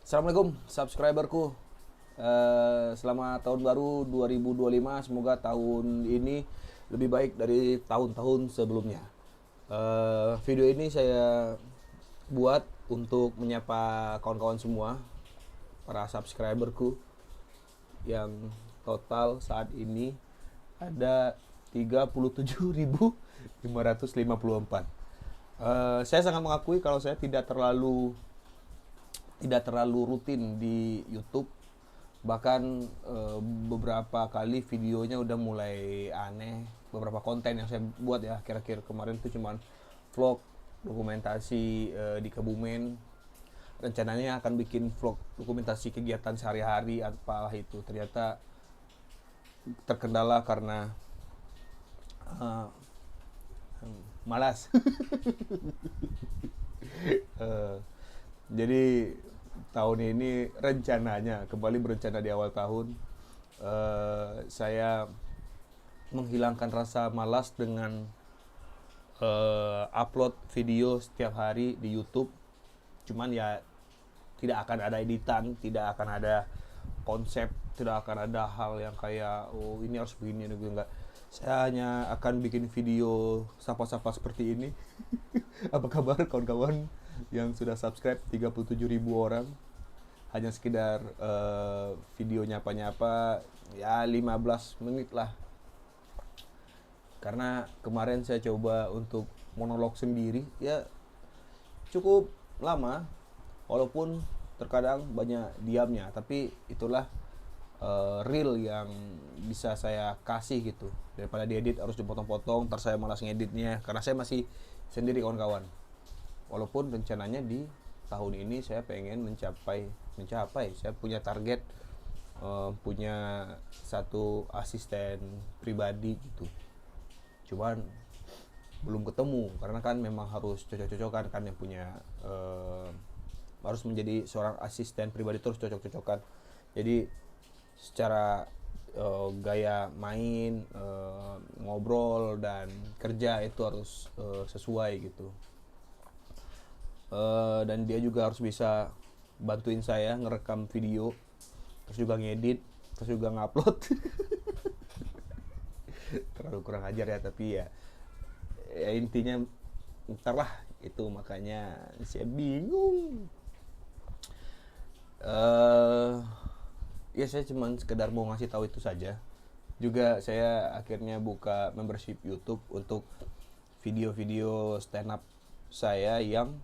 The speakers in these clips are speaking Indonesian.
Assalamualaikum subscriberku. Selamat tahun baru 2025. Semoga tahun ini lebih baik dari tahun-tahun sebelumnya. Video ini saya buat untuk menyapa kawan-kawan semua, para subscriberku yang total saat ini ada 37.554. Saya sangat mengakui kalau saya tidak terlalu rutin di YouTube. Bahkan beberapa kali videonya udah mulai aneh. Beberapa konten yang saya buat ya kira-kira kemarin itu cuman vlog dokumentasi di Kebumen. Rencananya akan bikin vlog dokumentasi kegiatan sehari-hari apalah itu. Ternyata terkendala karena uh, malas. Jadi tahun ini rencananya kembali berencana di awal tahun, saya menghilangkan rasa malas dengan upload video setiap hari di YouTube. Cuman ya tidak akan ada editan, tidak akan ada konsep, tidak akan ada hal yang kayak oh ini harus begini enggak. Saya hanya akan bikin video sapa-sapa seperti ini. Apa kabar kawan-kawan yang sudah subscribe 37.000 orang? Hanya sekedar video nyapa-nyapa ya 15 menit lah. Karena kemarin saya coba untuk monolog sendiri ya cukup lama, walaupun terkadang banyak diamnya, tapi itulah real yang bisa saya kasih gitu, daripada diedit harus dipotong-potong ntar saya malas ngeditnya, karena saya masih sendiri kawan-kawan. Walaupun rencananya di tahun ini saya pengen mencapai saya punya target punya satu asisten pribadi gitu. Cuman belum ketemu karena kan memang harus cocok-cocokan kan, yang punya harus menjadi seorang asisten pribadi terus cocok-cocokan. Jadi secara gaya main, ngobrol dan kerja itu harus sesuai gitu. Dan dia juga harus bisa bantuin saya ngerekam video, terus juga ngedit, terus juga ngupload. Terlalu kurang ajar ya, tapi ya intinya ntar lah itu, makanya saya bingung. Ya saya cuman sekedar mau ngasih tahu itu saja. Juga saya akhirnya buka membership YouTube untuk video-video stand up saya yang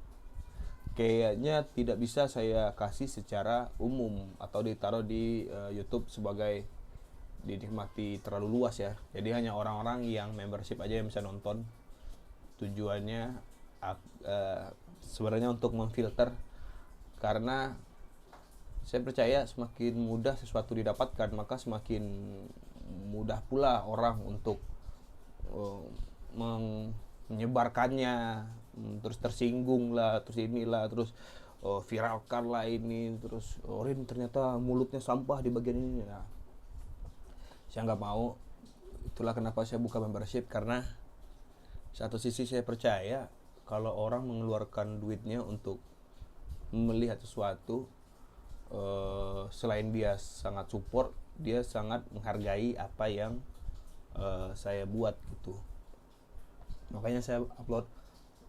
kayaknya tidak bisa saya kasih secara umum atau ditaruh di YouTube sebagai dinikmati terlalu luas ya. Jadi hanya orang-orang yang membership aja yang bisa nonton. Tujuannya sebenarnya untuk memfilter, karena saya percaya semakin mudah sesuatu didapatkan, maka semakin mudah pula orang untuk menyebarkannya, terus tersinggung lah, terus inilah, terus viralkan lah ini, terus Rin ternyata mulutnya sampah di bagian ini. Nah, saya nggak mau. Itulah kenapa saya buka membership, karena satu sisi saya percaya kalau orang mengeluarkan duitnya untuk melihat sesuatu, selain dia sangat support, dia sangat menghargai apa yang saya buat gitu. Makanya saya upload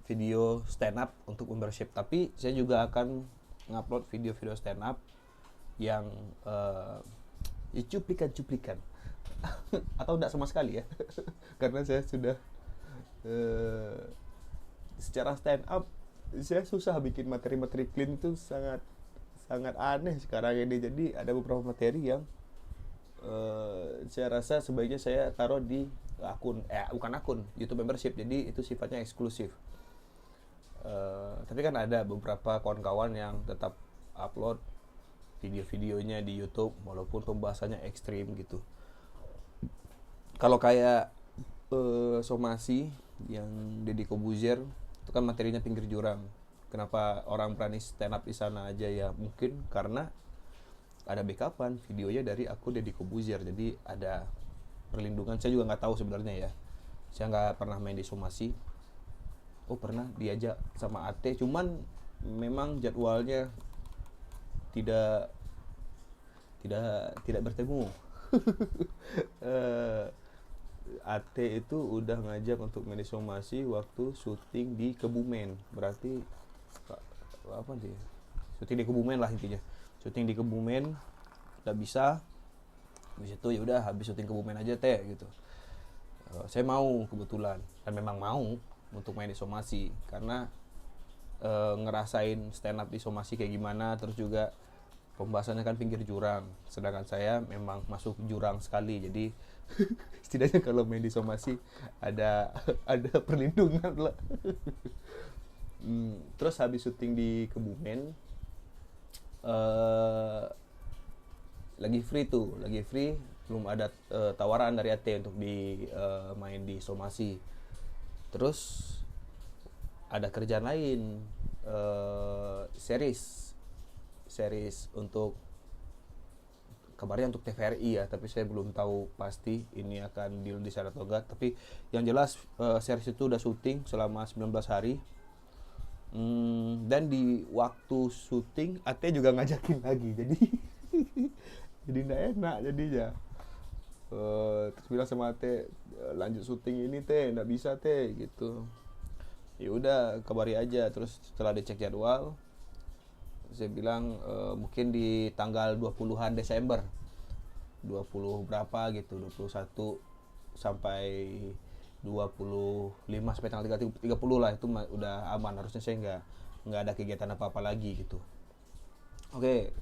video stand up untuk membership, tapi saya juga akan ngupload video-video stand up yang cuplikan-cuplikan atau tidak sama sekali ya. Karena saya sudah secara stand up saya susah bikin materi-materi clean, itu sangat aneh sekarang ini. Jadi ada beberapa materi yang saya rasa sebaiknya saya taruh di bukan akun YouTube membership, jadi itu sifatnya eksklusif. Tapi kan ada beberapa kawan-kawan yang tetap upload video-videonya di YouTube walaupun pembahasannya ekstrim gitu. Kalau kayak somasi yang Deddy Kobuzier itu kan materinya pinggir jurang. Kenapa orang berani stand up di sana aja ya? Mungkin karena ada backupan videonya dari akun Deddy Kobuzier, jadi ada perlindungan. Saya juga nggak tahu sebenarnya ya. Saya nggak pernah main di somasi. Oh pernah diajak sama Ate, cuman memang jadwalnya tidak tidak bertemu. Eh, AT itu udah ngajak untuk main di somasi waktu syuting di Kebumen. Berarti apa sih? Syuting di Kebumen lah intinya. Syuting di Kebumen udah bisa. Habis itu ya udah habis syuting Kebumen aja teh gitu. Saya mau kebetulan dan memang mau untuk main di somasi karena ngerasain stand up di somasi kayak gimana, terus juga pembahasannya kan pinggir jurang, sedangkan saya memang masuk jurang sekali, jadi setidaknya kalau main di somasi ada ada perlindungan lah. Terus habis syuting di Kebumen lagi free, belum ada tawaran dari AT untuk main di somasi. Terus ada kerjaan lain, series untuk kabarnya untuk TVRI ya, tapi saya belum tahu pasti ini akan deal di sana atau enggak. Tapi yang jelas series itu udah syuting selama 19 hari. Dan di waktu syuting Ate juga ngajakin lagi, jadi jadi nggak enak jadinya. Terus bilang sama Ate, lanjut syuting ini teh nggak bisa teh gitu. Ya udah kabari aja. Terus setelah dicek jadwal, saya bilang mungkin di tanggal 20-an Desember, 20 berapa gitu, 21 sampai 25 sampai tanggal 30 lah, itu udah aman, harusnya saya nggak ada kegiatan apa-apa lagi gitu. Oke.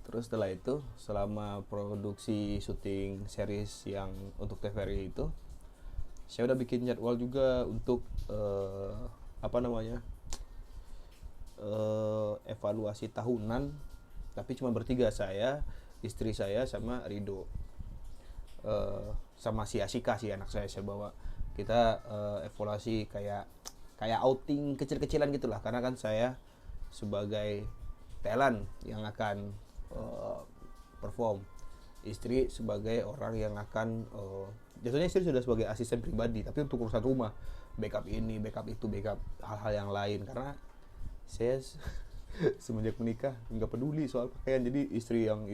Terus setelah itu, selama produksi syuting series yang untuk TVRI itu, saya udah bikin jadwal juga untuk evaluasi tahunan, tapi cuma bertiga, saya, istri saya, sama Rido, sama si Asika, si anak saya bawa. Kita evaluasi kayak outing kecil-kecilan gitulah, karena kan saya sebagai talent yang akan perform, istri sebagai orang yang akan jatuhnya istri sudah sebagai asisten pribadi, tapi untuk urusan rumah, backup ini, backup itu, backup hal-hal yang lain, karena saya semenjak menikah nggak peduli soal pakaian, jadi istri yang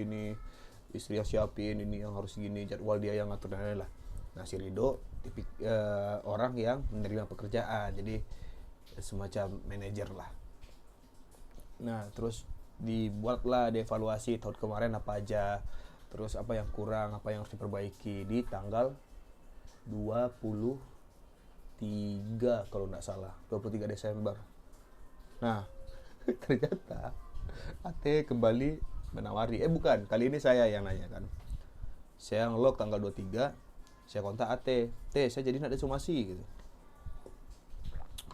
siapin, ini yang harus gini, jadwal dia yang ngatur dan lain-lain lah. Nah, si Rido orang yang menerima pekerjaan, jadi semacam manajer lah. Nah, terus dibuatlah dievaluasi tahun kemarin apa aja, terus apa yang kurang, apa yang harus diperbaiki di tanggal 23 kalau nggak salah, 23 Desember. Nah, ternyata Ate kembali menawari, bukan, kali ini saya yang nanya kan. Saya ngelog tanggal 23, saya kontak Ate, saya jadi nak ada somasi gitu.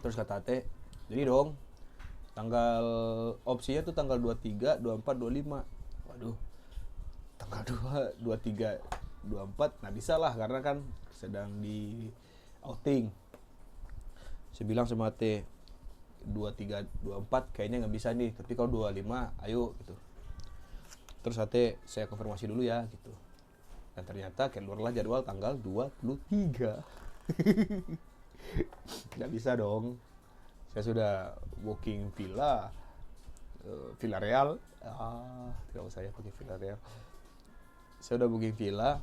Terus kata Ate, jadi dong, tanggal opsinya tuh tanggal 23, 24, 25. Waduh, tanggal 2, 23, 24 nggak bisa lah, karena kan sedang di outing. Saya bilang sama Ate, 23, 24 kayaknya nggak bisa nih, tapi kalau 25 ayo gitu. Terus Ate, saya konfirmasi dulu ya gitu. Dan ternyata keluarlah jadwal tanggal 23. Nggak bisa dong, saya sudah booking Villa Real, tidak usah ya pakai Villa Real. Saya udah booking villa,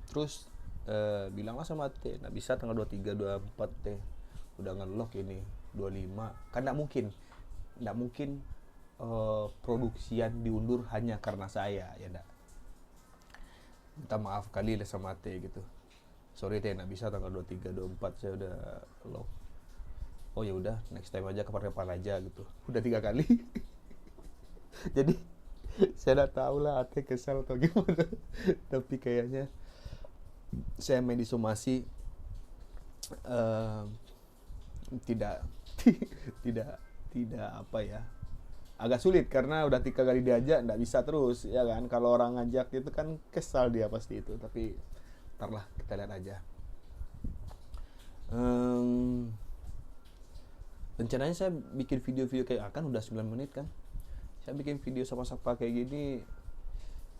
terus bilanglah sama Ate, nggak bisa tanggal 23, 24 teh, udah nge-lock ini 25, kan nggak mungkin produksian diundur hanya karena saya, ya enggak. Minta maaf kali lah sama Ate gitu, sorry Teh, nggak bisa tanggal 23, 24, saya udah lock. Oh ya udah, next time aja, kapan-kapan aja gitu. Udah 3 kali. Jadi saya nggak tahu lah Ate kesal atau gimana. Tapi kayaknya saya main di somasi tidak apa ya, agak sulit karena udah 3 kali diajak, nggak bisa terus ya kan. Kalau orang ngajak itu kan kesal dia pasti itu, tapi ntar lah kita lihat aja. Rencananya saya bikin video-video kayak udah 9 menit kan, saya bikin video sapa-sapa kayak gini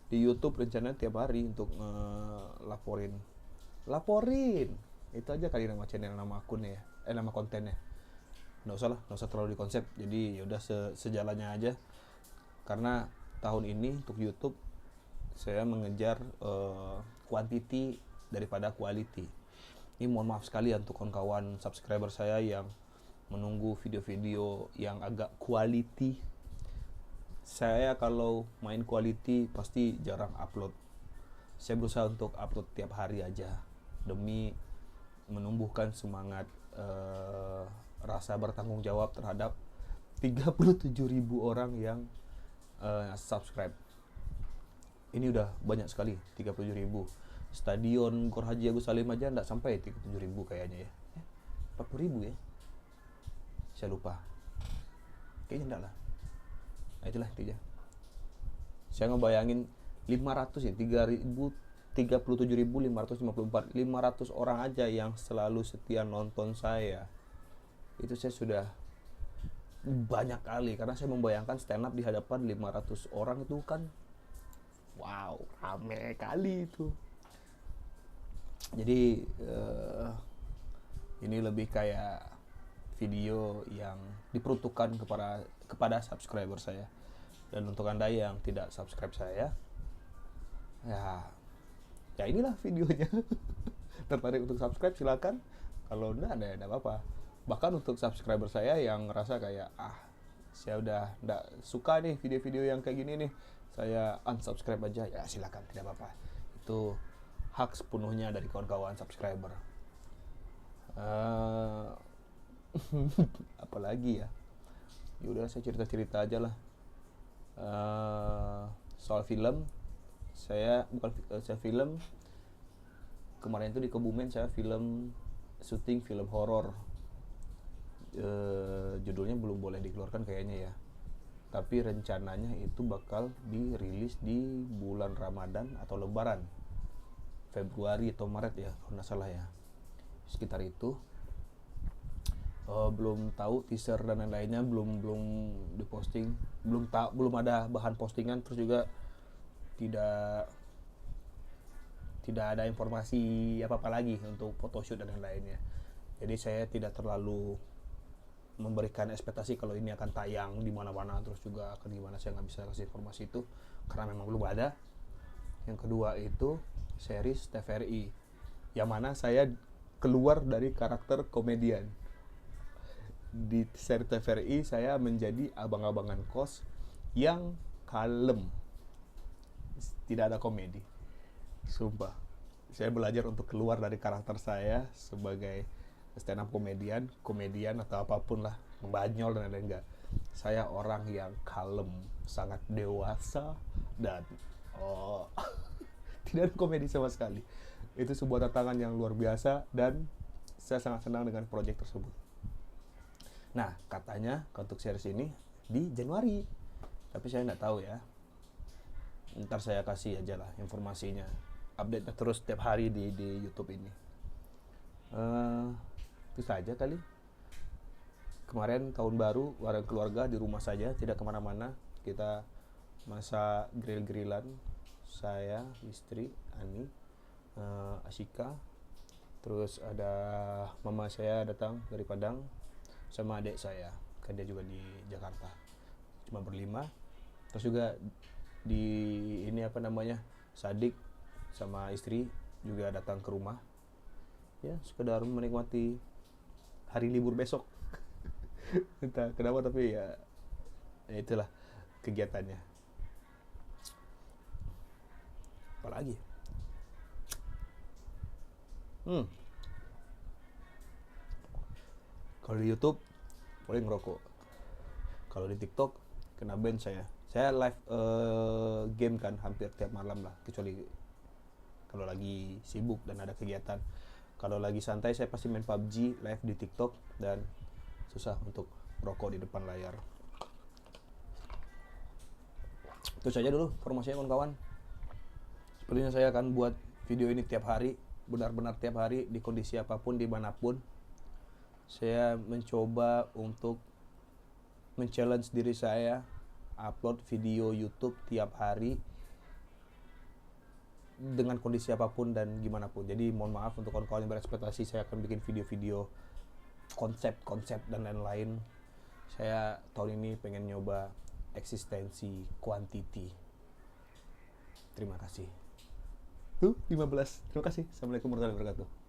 di YouTube rencananya tiap hari untuk laporin itu aja kali nama channel, nama akunnya ya, nama kontennya. Nggak usah terlalu di konsep, jadi yaudah sejalannya aja, karena tahun ini untuk YouTube saya mengejar quantity daripada quality. Ini mohon maaf sekali untuk kawan-kawan subscriber saya yang menunggu video-video yang agak quality. Saya kalau main quality pasti jarang upload. Saya berusaha untuk upload tiap hari aja demi menumbuhkan semangat rasa bertanggung jawab terhadap 37.000 orang yang subscribe. Ini udah banyak sekali, 37.000. Stadion Gor Haji Agus Salim aja enggak sampai 37.000 kayaknya ya. 40.000 ya. Saya lupa. Kayaknya enggak lah. Nah, itulah intinya. Saya ngebayangin 500 ya, 37.554, 500 orang aja yang selalu setia nonton saya. Itu saya sudah banyak kali, karena saya membayangkan stand up di hadapan 500 orang itu kan wow, rame kali itu. Jadi ini lebih kayak video yang diperuntukkan kepada subscriber saya. Dan untuk Anda yang tidak subscribe saya, ya inilah videonya. Tertarik untuk subscribe silakan. Kalau enggak ada apa-apa. Bahkan untuk subscriber saya yang ngerasa kayak saya udah enggak suka nih video-video yang kayak gini nih, saya unsubscribe aja, ya silakan, tidak apa-apa. Itu hak sepenuhnya dari kawan-kawan subscriber. Apalagi ya, udah saya cerita-cerita aja lah. Soal film, saya film kemarin itu di Kebumen, saya syuting film horor. Judulnya belum boleh dikeluarkan kayaknya ya, tapi rencananya itu bakal dirilis di bulan Ramadan atau Lebaran, Februari atau Maret ya kalau nggak salah ya, sekitar itu. Belum tahu teaser dan lain-lainnya, belum diposting, belum ada bahan postingan, terus juga tidak ada informasi apa-apa lagi untuk photoshoot dan lain-lainnya. Jadi saya tidak terlalu memberikan ekspektasi kalau ini akan tayang di mana-mana, terus juga akan gimana, saya nggak bisa kasih informasi itu karena memang belum ada. Yang kedua itu series TVRI, yang mana saya keluar dari karakter komedian. Di seri TVRI saya menjadi abang-abangan kos yang kalem, tidak ada komedi. Sumpah, saya belajar untuk keluar dari karakter saya sebagai stand up komedian atau apapun lah, membanyol dan lain-lain. Enggak, saya orang yang kalem, sangat dewasa, dan tidak ada komedi sama sekali. Itu sebuah tantangan yang luar biasa dan saya sangat senang dengan proyek tersebut. Nah, katanya untuk series ini di Januari, tapi saya nggak tahu ya. Ntar saya kasih aja lah informasinya, update terus setiap hari di YouTube ini. Itu saja kali. Kemarin tahun baru bareng keluarga di rumah saja, tidak kemana-mana. Kita masak grill-grillan, saya, istri, Ani, Ashika, terus ada mama saya datang dari Padang, sama adik saya, kan dia juga di Jakarta, cuma berlima. Terus juga di ini Sadik sama istri juga datang ke rumah, ya sekedar menikmati hari libur besok. Entah kenapa tapi ya itulah kegiatannya. Apalagi kalau di YouTube boleh ngerokok, kalau di TikTok kena ban saya live game kan hampir tiap malam lah, kecuali kalau lagi sibuk dan ada kegiatan. Kalau lagi santai saya pasti main PUBG live di TikTok, dan susah untuk rokok di depan layar. Itu saja dulu informasinya kawan-kawan. Sepertinya saya akan buat video ini tiap hari, benar-benar tiap hari, di kondisi apapun, dimanapun. Saya mencoba untuk men-challenge diri saya, upload video YouTube tiap hari dengan kondisi apapun dan gimana pun. Jadi mohon maaf untuk kawan-kawan yang berekspektasi saya akan bikin video-video konsep dan lain-lain. Saya tahun ini pengen nyoba eksistensi quantity. Terima kasih. Tuh 15. Terima kasih. Assalamualaikum warahmatullahi wabarakatuh.